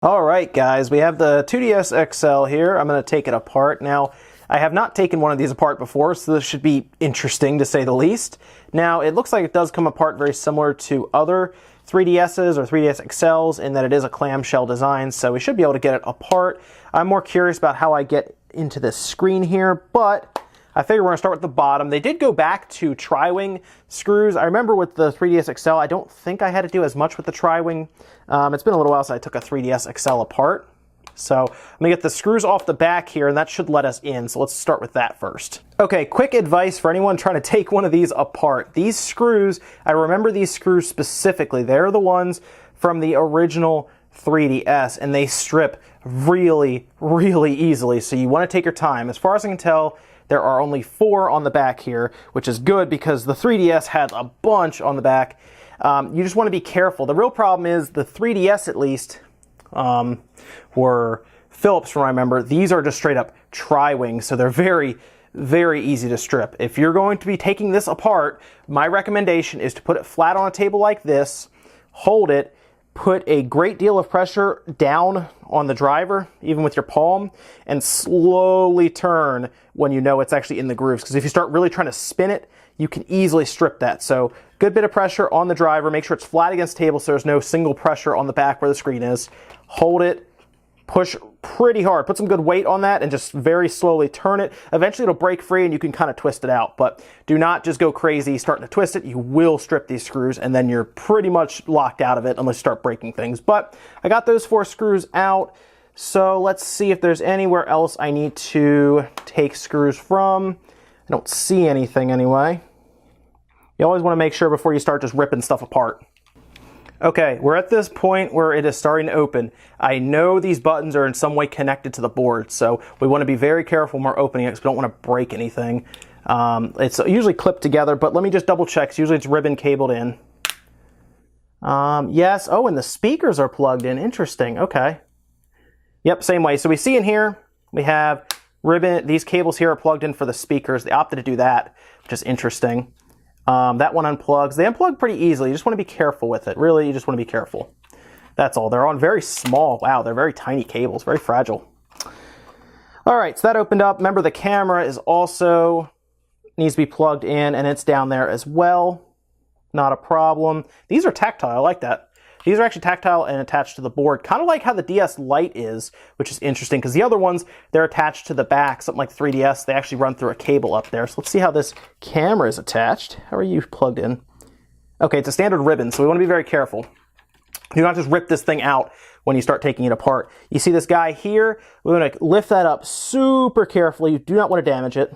All right, guys, we have the 2DS XL here. I'm going to take it apart. Now, I have not taken one of these apart before, so this should be interesting to say the least. Now, it looks like it does come apart very similar to other 3DSs or 3DS XLs in that it is a clamshell design, so we should be able to get it apart. I'm more curious about how I get into this screen here, but I figure we're going to start with the bottom. They did go back to tri-wing screws. I remember with the 3DS XL, I don't think I had to do as much with the tri-wing. It's been a little while since I took a 3DS XL apart. So I'm going to get the screws off the back here, and that should let us in. So let's start with that first. Okay, quick advice for anyone trying to take one of these apart. These screws, I remember these screws specifically. They're the ones from the original 3DS, and they strip really, really easily. So you want to take your time. As far as I can tell, there are only 4 on the back here, which is good because the 3DS had a bunch on the back. You just want to be careful. The real problem is the 3DS, at least, were Phillips from what I remember. These are just straight up tri-wings, so they're very, very easy to strip. If you're going to be taking this apart, my recommendation is to put it flat on a table like this, hold it, put a great deal of pressure down on the driver, even with your palm, and slowly turn when you know it's actually in the grooves. Because if you start really trying to spin it, you can easily strip that. So good bit of pressure on the driver. Make sure it's flat against the table so there's no single pressure on the back where the screen is. Hold it, push pretty hard. Put some good weight on that and just very slowly turn it. Eventually it'll break free and you can kind of twist it out. But do not just go crazy starting to twist it. You will strip these screws and then you're pretty much locked out of it unless you start breaking things. But I got those 4 screws out. So let's see if there's anywhere else I need to take screws from. I don't see anything anyway. You always want to make sure before you start just ripping stuff apart. Okay, we're at this point where it is starting to open. I know these buttons are in some way connected to the board, so we want to be very careful when we're opening it because we don't want to break anything. It's usually clipped together, but let me just double check. Usually it's ribbon cabled in. Yes, oh, and the speakers are plugged in. Interesting, okay. Yep, same way. So we see in here, we have ribbon. These cables here are plugged in for the speakers. They opted to do that, which is interesting. That one unplugs. They unplug pretty easily. You just want to be careful with it. Really, you just want to be careful. That's all. They're on very small. Wow, they're very tiny cables. Very fragile. All right, so that opened up. Remember, the camera is also needs to be plugged in, and it's down there as well. Not a problem. These are tactile. I like that. These are actually tactile and attached to the board, kind of like how the DS Lite is, which is interesting because the other ones, they're attached to the back, something like the 3DS, they actually run through a cable up there. So let's see how this camera is attached. How are you plugged in? Okay, it's a standard ribbon, so we want to be very careful. Do not just rip this thing out when you start taking it apart. You see this guy here? We're going to lift that up super carefully. You do not want to damage it.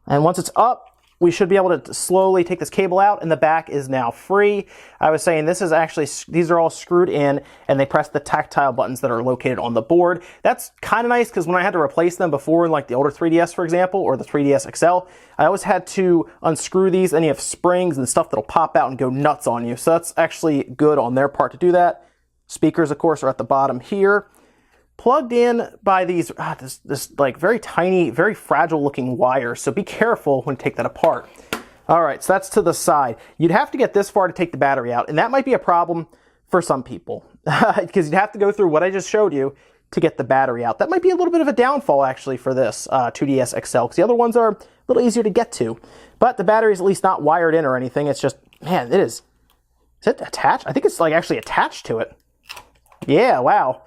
And once it's up, we should be able to slowly take this cable out, and the back is now free. I was saying this is actually, these are all screwed in, and they press the tactile buttons that are located on the board. That's kind of nice, because when I had to replace them before in like the older 3DS, for example, or the 3DS XL, I always had to unscrew these, and you have springs and stuff that'll pop out and go nuts on you. So that's actually good on their part to do that. Speakers, of course, are at the bottom here. Plugged in by these, this like very tiny, very fragile looking wire. So be careful when you take that apart. All right, so that's to the side. You'd have to get this far to take the battery out, and that might be a problem for some people because you'd have to go through what I just showed you to get the battery out. That might be a little bit of a downfall actually for this 2DS XL because the other ones are a little easier to get to. But the battery is at least not wired in or anything. It's just, man, it is. Is it attached? I think it's like actually attached to it. Yeah, wow.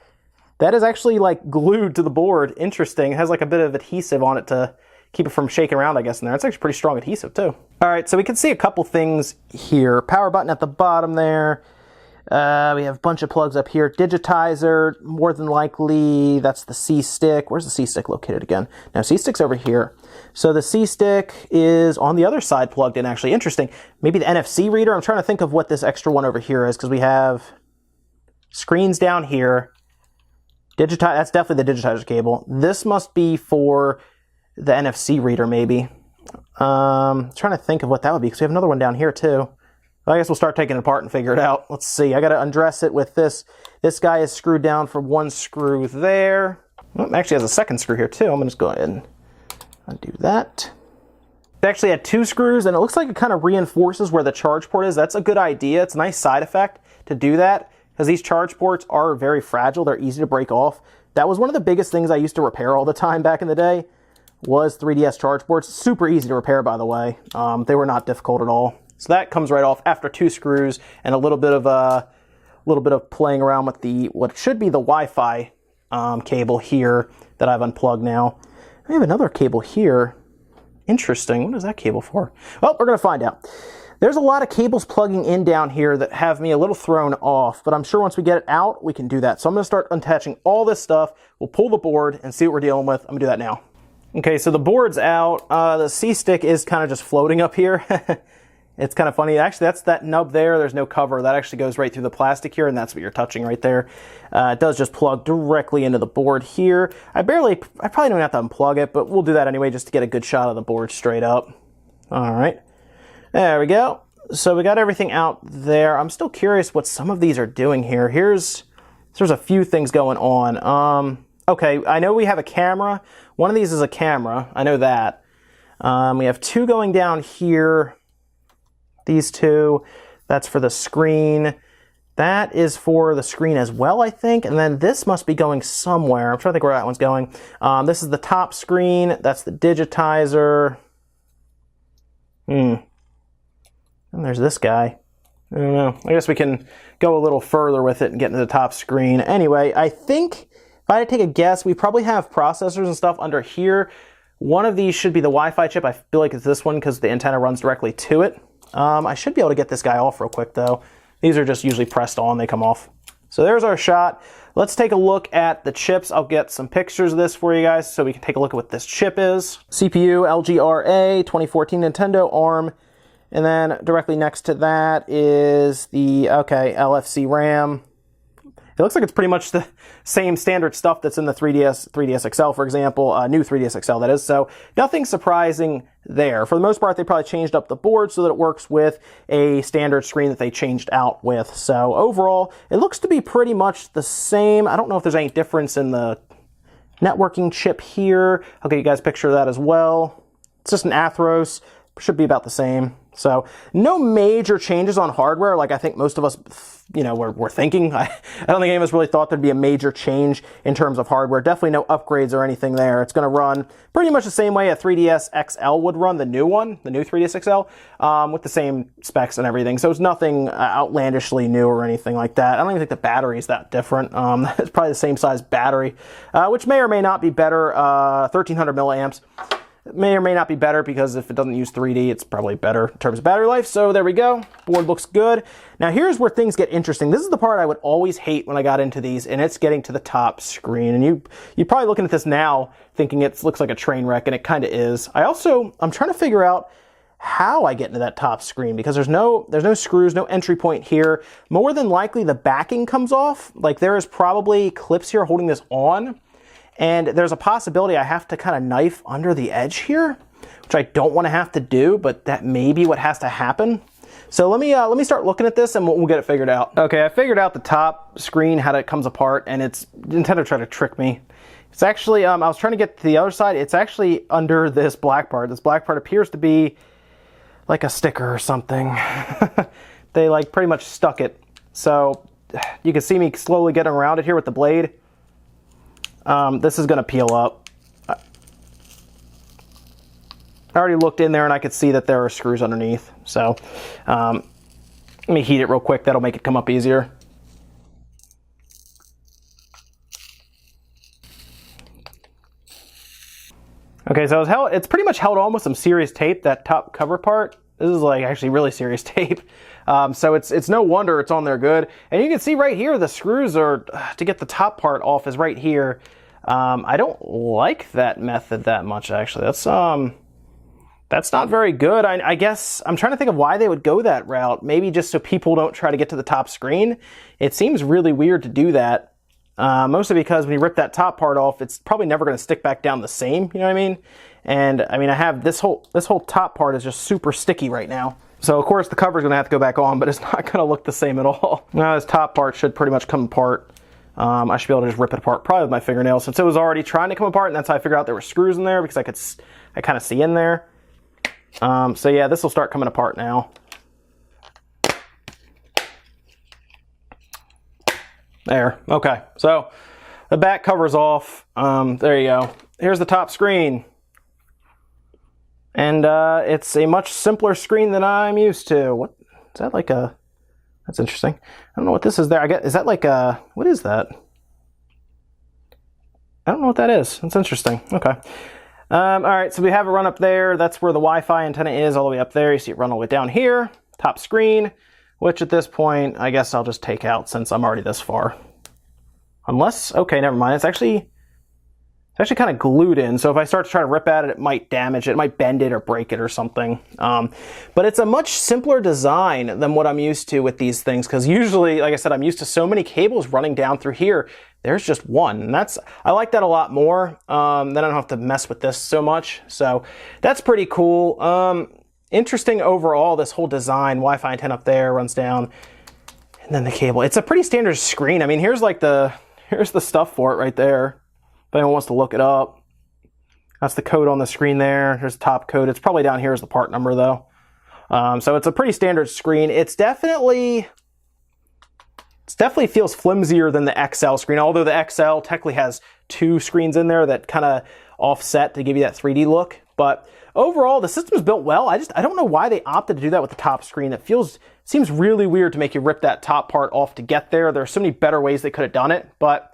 That is actually like glued to the board. Interesting. It has like a bit of adhesive on it to keep it from shaking around, I guess, in there. It's actually pretty strong adhesive too. All right, so we can see a couple things here. Power button at the bottom there. We have a bunch of plugs up here. Digitizer, more than likely, that's the C-stick. Where's the C-stick located again? Now, C-stick's over here. So the C-stick is on the other side plugged in, actually. Interesting. Maybe the NFC reader? I'm trying to think of what this extra one over here is because we have screens down here. That's definitely the digitizer cable. This must be for the NFC reader, maybe. Trying to think of what that would be, because we have another one down here, too. I guess we'll start taking it apart and figure it out. Let's see. I got to undress it with this. This guy is screwed down for one screw there. Well, it actually has a second screw here, too. I'm going to just go ahead and undo that. It actually had 2 screws, and it looks like it kind of reinforces where the charge port is. That's a good idea. It's a nice side effect to do that. because these charge ports are very fragile. They're easy to break off. That was one of the biggest things I used to repair all the time back in the day, was 3DS charge ports. Super easy to repair, by the way. They were not difficult at all. So that comes right off after 2 screws and a little bit of playing around with the what should be the Wi-Fi cable here that I've unplugged now. I have another cable here. Interesting. What is that cable for? Well, we're going to find out. There's a lot of cables plugging in down here that have me a little thrown off, but I'm sure once we get it out, we can do that. So I'm going to start unattaching all this stuff. We'll pull the board and see what we're dealing with. I'm going to do that now. Okay, so the board's out. The C-stick is kind of just floating up here. It's kind of funny. Actually, that's that nub there. There's no cover. That actually goes right through the plastic here, and that's what you're touching right there. It does just plug directly into the board here. I probably don't have to unplug it, but we'll do that anyway just to get a good shot of the board straight up. All right. There we go. So we got everything out there. I'm still curious what some of these are doing here. There's a few things going on. Okay, I know we have a camera. One of these is a camera. I know that. We have 2 going down here. These 2, that's for the screen. That is for the screen as well, I think. And then this must be going somewhere. I'm trying to think where that one's going. This is the top screen. That's the digitizer. And there's this guy. I don't know. I guess we can go a little further with it and get into the top screen. Anyway, I think if I had to take a guess, we probably have processors and stuff under here. One of these should be the Wi-Fi chip. I feel like it's this one because the antenna runs directly to it. I should be able to get this guy off real quick though. These are just usually pressed on, they come off. So there's our shot. Let's take a look at the chips. I'll get some pictures of this for you guys so we can take a look at what this chip is. CPU, LGRA, 2014 Nintendo ARM. And then directly next to that is the, LFC RAM. It looks like it's pretty much the same standard stuff that's in the 3DS XL, for example, new 3DS XL, that is. So nothing surprising there. For the most part, they probably changed up the board so that it works with a standard screen that they changed out with. So overall, it looks to be pretty much the same. I don't know if there's any difference in the networking chip here. I'll get you guys a picture of that as well. It's just an Athros. Should be about the same. So no major changes on hardware like I think most of us, were thinking. I don't think any of us really thought there'd be a major change in terms of hardware. Definitely no upgrades or anything there. It's going to run pretty much the same way a 3DS XL would run, the new 3DS XL, with the same specs and everything. So it's nothing outlandishly new or anything like that. I don't even think the battery is that different. It's probably the same size battery, which may or may not be better, 1300 milliamps. It may or may not be better because if it doesn't use 3D, it's probably better in terms of battery life. So there we go. Board looks good. Now here's where things get interesting. This is the part I would always hate when I got into these, and it's getting to the top screen. And you're probably looking at this now thinking it looks like a train wreck, and it kind of is. I'm trying to figure out how I get into that top screen because there's no screws, no entry point here. More than likely the backing comes off. Like there is probably clips here holding this on. And there's a possibility I have to kind of knife under the edge here, which I don't want to have to do, but that may be what has to happen. So let me start looking at this and we'll get it figured out. Okay, I figured out the top screen, how it comes apart, and it's Nintendo tried to trick me. It's actually, I was trying to get to the other side. It's actually under this black part. This black part appears to be like a sticker or something. They like pretty much stuck it. So you can see me slowly getting around it here with the blade. This is going to peel up. I already looked in there and I could see that there are screws underneath. So let me heat it real quick. That'll make it come up easier. Okay, so it's pretty much held on with some serious tape, that top cover part. This is like actually really serious tape. So it's no wonder it's on there good. And you can see right here, the screws are, to get the top part off is right here. I don't like that method that much, actually. That's not very good. I guess I'm trying to think of why they would go that route. Maybe just so people don't try to get to the top screen. It seems really weird to do that. Mostly because when you rip that top part off, it's probably never going to stick back down the same, you know what I mean? And I mean, I have this whole top part is just super sticky right now. So of course the cover is going to have to go back on, but it's not going to look the same at all. Now this top part should pretty much come apart. I should be able to just rip it apart probably with my fingernails since it was already trying to come apart, and that's how I figured out there were screws in there because I kind of see in there. So yeah, this will start coming apart now. There. Okay. So the back cover's off. There you go. Here's the top screen. And it's a much simpler screen than I'm used to. What is that like a... That's interesting. I don't know what this is there. I guess, is that like a... What is that? I don't know what that is. That's interesting. Okay. All right, so we have it run up there. That's where the Wi-Fi antenna is, all the way up there. You see it run all the way down here. Top screen, which at this point, I guess I'll just take out since I'm already this far. Unless... Okay, never mind. It's actually kind of glued in, so if I start to try to rip at it, it might damage it. It might bend it or break it or something. But it's a much simpler design than what I'm used to with these things, because usually, like I said, I'm used to so many cables running down through here. There's just one, and I like that a lot more. Then I don't have to mess with this so much, so that's pretty cool. Interesting overall, this whole design. Wi-Fi antenna up there, runs down, and then the cable. It's a pretty standard screen. I mean, here's the stuff for it right there. If anyone wants to look it up. That's the code on the screen there. Here's the top code. It's probably down here as the part number, though. So it's a pretty standard screen. It's definitely feels flimsier than the XL screen, although the XL technically has two screens in there that kind of offset to give you that 3D look. But overall, the system's built well. I don't know why they opted to do that with the top screen. It seems really weird to make you rip that top part off to get there. There are so many better ways they could have done it, but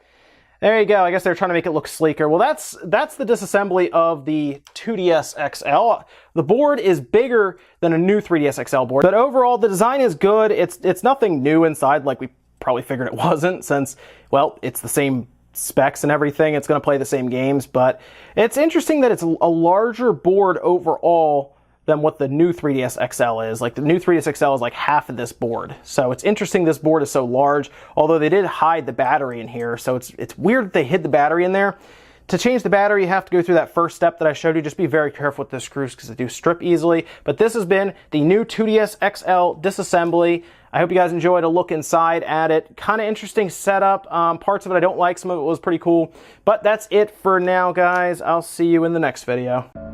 there you go. I guess they're trying to make it look sleeker. Well, that's the disassembly of the 2DS XL. The board is bigger than a new 3DS XL board, but overall the design is good. It's nothing new inside, like we probably figured it wasn't, since, well, it's the same specs and everything. It's going to play the same games, but it's interesting that it's a larger board overall than what the new 3DS XL is. Like, the new 3DS XL is like half of this board. So it's interesting this board is so large, although they did hide the battery in here. So it's weird that they hid the battery in there. To change the battery, you have to go through that first step that I showed you. Just be very careful with the screws because they do strip easily. But this has been the new 2DS XL disassembly. I hope you guys enjoyed a look inside at it. Kind of interesting setup. Parts of it I don't like. Some of it was pretty cool. But that's it for now, guys. I'll see you in the next video.